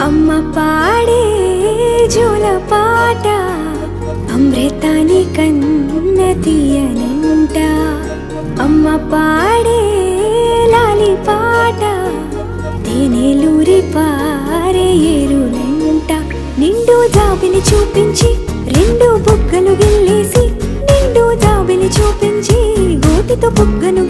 అమ్మ పాడే జోల పాట అమృతాని కన్న తీయనంట. అమ్మ పాడే లాలి పాట తేనెలూరి పారే ఏరులంట. నిండు జాబిని చూపించి రెండు బుగ్గలు గిల్లేసి, నిండు జాబిని చూపించి గోటితో బుగ్గను